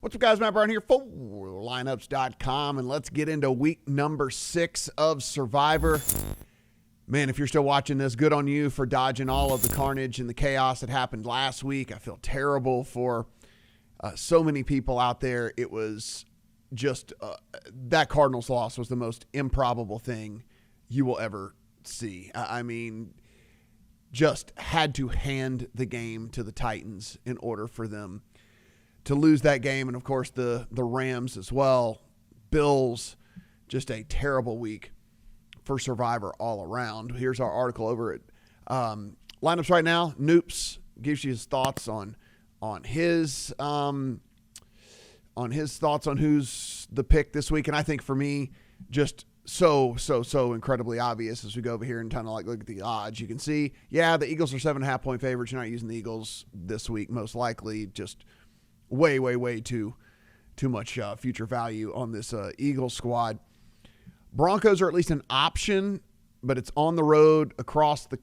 What's up, guys? Matt Brown here for lineups.com, and let's get into week number 6 of Survivor. Man, if you're still watching this, good on you for dodging all of the carnage and the chaos that happened last week. I feel terrible for so many people out there. It was just that Cardinals loss was the most improbable thing you will ever see. I mean, just had to hand the game to the Titans in order for them to lose that game. And of course the Rams as well. Bills, just a terrible week for Survivor all around. Here's our article over at Lineups right now. Noops gives you his thoughts on his thoughts on who's the pick this week. And I think for me, just so incredibly obvious as we go over here and kind of like look at the odds. You can see, yeah, the Eagles are 7.5 point favorites. You're not using the Eagles this week, most likely. Just way too much future value on this Eagles squad. Broncos are at least an option, but it's on the road across the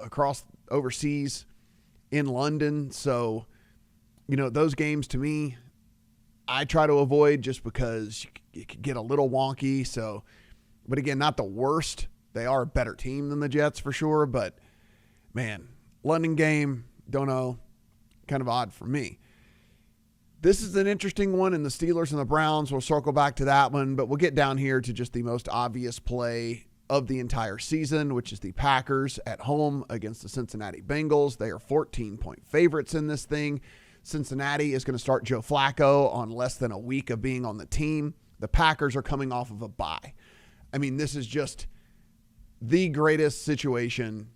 across overseas in London. So, those games to me, I try to avoid just because it could get a little wonky. So, but again, not the worst. They are a better team than the Jets for sure, but man, London game, don't know, kind of odd for me. This is an interesting one, and the Steelers and the Browns, we'll circle back to that one, but we'll get down here to just the most obvious play of the entire season, which is the Packers at home against the Cincinnati Bengals. They are 14-point favorites in this thing. Cincinnati is going to start Joe Flacco on less than a week of being on the team. The Packers are coming off of a bye. I mean, this is just the greatest situation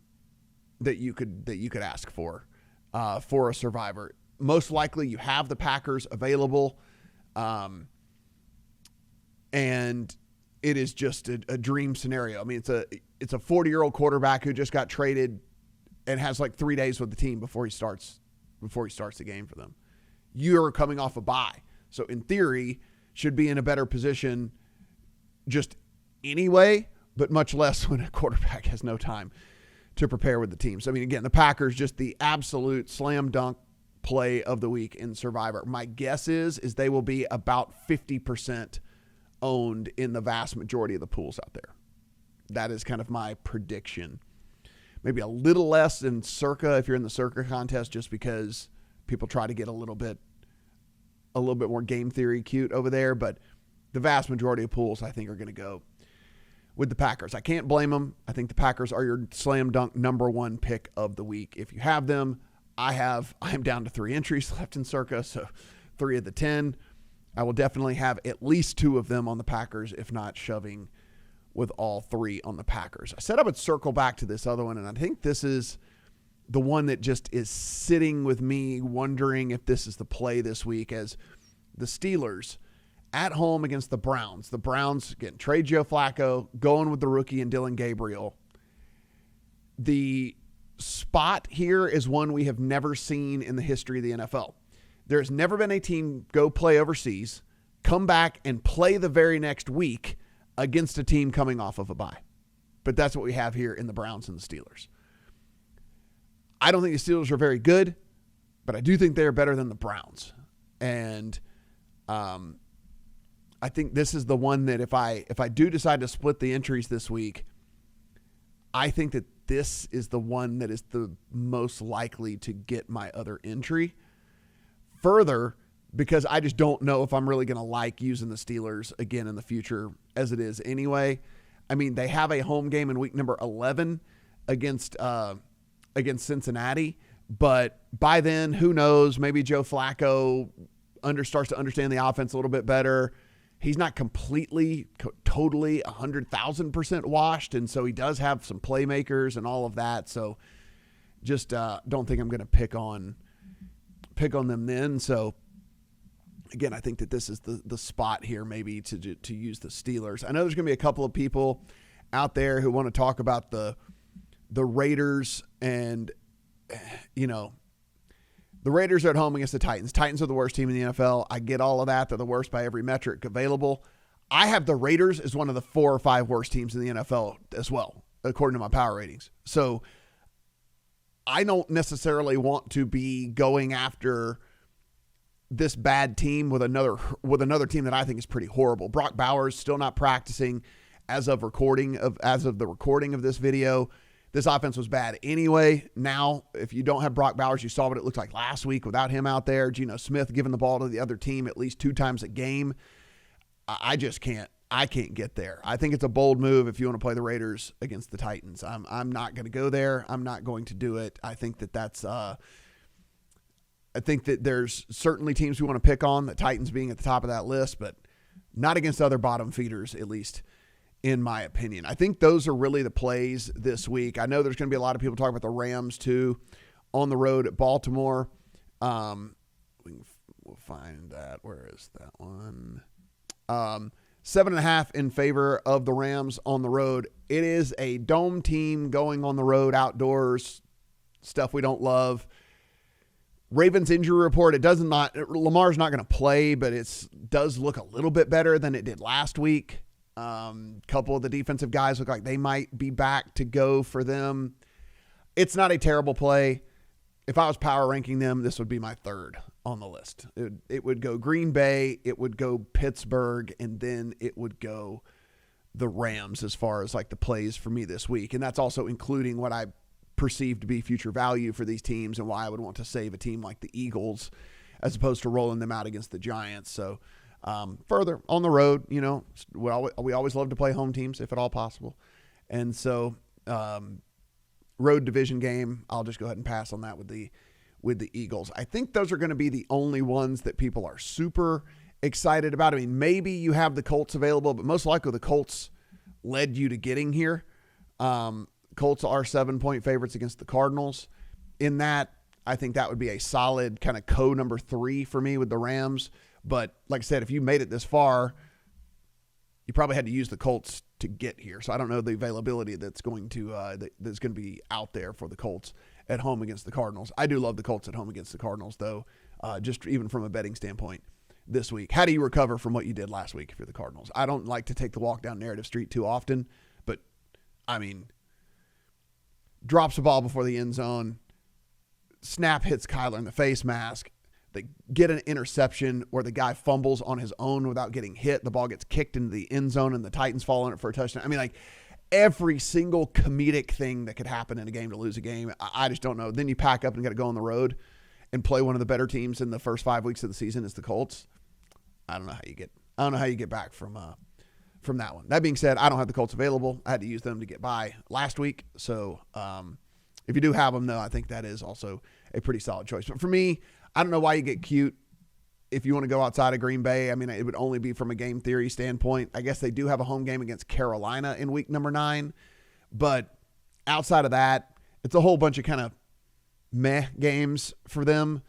that you could ask for a Survivor. Most likely you have the Packers available, and it is just a dream scenario. I mean, it's a 40-year-old quarterback who just got traded and has like 3 days with the team before he starts the game for them. You're coming off a bye, so in theory should be in a better position just anyway, but much less when a quarterback has no time to prepare with the team. So I mean, again, the Packers, just the absolute slam dunk play of the week in Survivor. My guess is they will be about 50% owned in the vast majority of the pools out there. That is kind of my prediction. Maybe a little less in Circa if you're in the Circa contest, just because people try to get a little bit more game theory cute over there. But the vast majority of pools, I think, are going to go with the Packers. I can't blame them. I think the Packers are your slam dunk number one pick of the week. If you have them, I am down to 3 entries left in Circa, so 3 of the 10. I will definitely have at least 2 of them on the Packers, if not shoving with all 3 on the Packers. I said I would circle back to this other one, and I think this is the one that just is sitting with me wondering if this is the play this week, as the Steelers at home against the Browns. The Browns, again, trade Joe Flacco, going with the rookie and Dylan Gabriel. The spot here is one we have never seen in the history of the NFL. There's never been a team go play overseas, come back and play the very next week against a team coming off of a bye. But that's what we have here in the Browns and the Steelers. I don't think the Steelers are very good, but I do think they're better than the Browns. And I think this is the one that if I do decide to split the entries this week, I think that this is the one that is the most likely to get my other entry. Further, because I just don't know if I'm really going to like using the Steelers again in the future as it is anyway. I mean, they have a home game in week number 11 against Cincinnati, but by then, who knows? Maybe Joe Flacco starts to understand the offense a little bit better. He's not completely, totally 100,000% washed, and so he does have some playmakers and all of that. So just don't think I'm going to pick on them then. So again, I think that this is the spot here maybe to use the Steelers. I know there's going to be a couple of people out there who want to talk about the Raiders, and the Raiders are at home against the Titans. Titans are the worst team in the NFL. I get all of that. They're the worst by every metric available. I have the Raiders as one of the 4 or 5 worst teams in the NFL as well, according to my power ratings. So I don't necessarily want to be going after this bad team with another team that I think is pretty horrible. Brock Bowers still not practicing as of the recording of this video. This offense was bad anyway. Now, if you don't have Brock Bowers, you saw what it looked like last week without him out there. Geno Smith giving the ball to the other team at least 2 times a game. I just can't. I can't get there. I think it's a bold move if you want to play the Raiders against the Titans. I'm not going to go there. I'm not going to do it. I think that's. I think that there's certainly teams we want to pick on, the Titans being at the top of that list, but not against other bottom feeders, at least in my opinion. I think those are really the plays this week. I know there's going to be a lot of people talking about the Rams too on the road at Baltimore. We'll find that. Where is that one? 7.5 in favor of the Rams on the road. It is a dome team going on the road, outdoors, stuff we don't love. Ravens injury report, Lamar's not going to play, but it does look a little bit better than it did last week. Couple of the defensive guys look like they might be back to go for them. It's not a terrible play. If I was power ranking them, this would be my third on the list. It would go Green Bay, it would go Pittsburgh, and then it would go the Rams as far as like the plays for me this week. And that's also including what I perceive to be future value for these teams and why I would want to save a team like the Eagles as opposed to rolling them out against the Giants. So further on the road, we always love to play home teams if at all possible. And so road division game, I'll just go ahead and pass on that with the Eagles. I think those are going to be the only ones that people are super excited about. I mean, maybe you have the Colts available, but most likely the Colts led you to getting here. Colts are 7-point favorites against the Cardinals. In that, I think that would be a solid kind of number 3 for me with the Rams. But like I said, if you made it this far, you probably had to use the Colts to get here. So I don't know the availability that's going to be out there for the Colts at home against the Cardinals. I do love the Colts at home against the Cardinals, though, just even from a betting standpoint this week. How do you recover from what you did last week if you're the Cardinals? I don't like to take the walk down narrative street too often, but I mean, drops the ball before the end zone, snap hits Kyler in the face mask, they get an interception or the guy fumbles on his own without getting hit, the ball gets kicked into the end zone and the Titans fall on it for a touchdown. I mean, like every single comedic thing that could happen in a game to lose a game, I just don't know. Then you pack up and got to go on the road and play one of the better teams in the first 5 weeks of the season is the Colts. I don't know how you get back from that one. That being said, I don't have the Colts available. I had to use them to get by last week. So if you do have them, though, I think that is also a pretty solid choice. But for me, I don't know why you get cute if you want to go outside of Green Bay. I mean, it would only be from a game theory standpoint. I guess they do have a home game against Carolina in week number 9. But outside of that, it's a whole bunch of kind of meh games for them.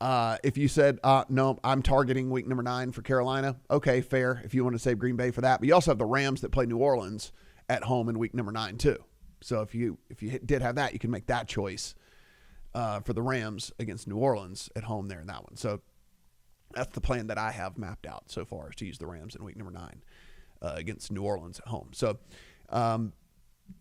If you said, no, I'm targeting week number 9 for Carolina, okay, fair if you want to save Green Bay for that. But you also have the Rams that play New Orleans at home in week number 9 too. So if you did have that, you can make that choice for the Rams against New Orleans at home there in that one. So that's the plan that I have mapped out so far, is to use the Rams in week number 9 against New Orleans at home. So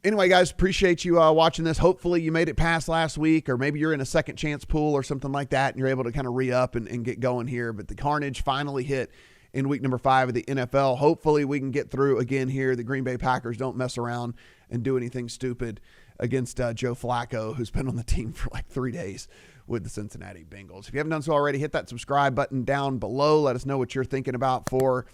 anyway, guys, appreciate you watching this. Hopefully you made it past last week, or maybe you're in a second chance pool or something like that, and you're able to kind of re-up and get going here. But the carnage finally hit in week number 5 of the NFL. Hopefully we can get through again here. The Green Bay Packers don't mess around and do anything stupid against Joe Flacco, who's been on the team for like 3 days with the Cincinnati Bengals. If you haven't done so already, hit that subscribe button down below. Let us know what you're thinking about for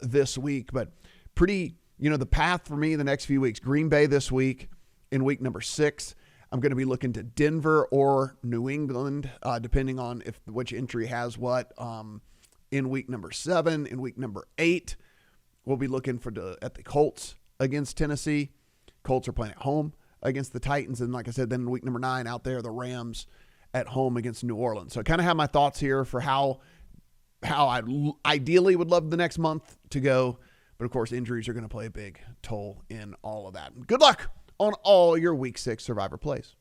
this week. But pretty, the path for me the next few weeks, Green Bay this week in week number 6. I'm going to be looking to Denver or New England, depending on which entry has what. In week number 7, in week number 8, we'll be looking at the Colts against Tennessee. Colts are playing at home against the Titans. And like I said, then in week number 9 out there, the Rams at home against New Orleans. So I kind of have my thoughts here for how I ideally would love the next month to go. But of course, injuries are going to play a big toll in all of that. Good luck on all your week 6 Survivor plays.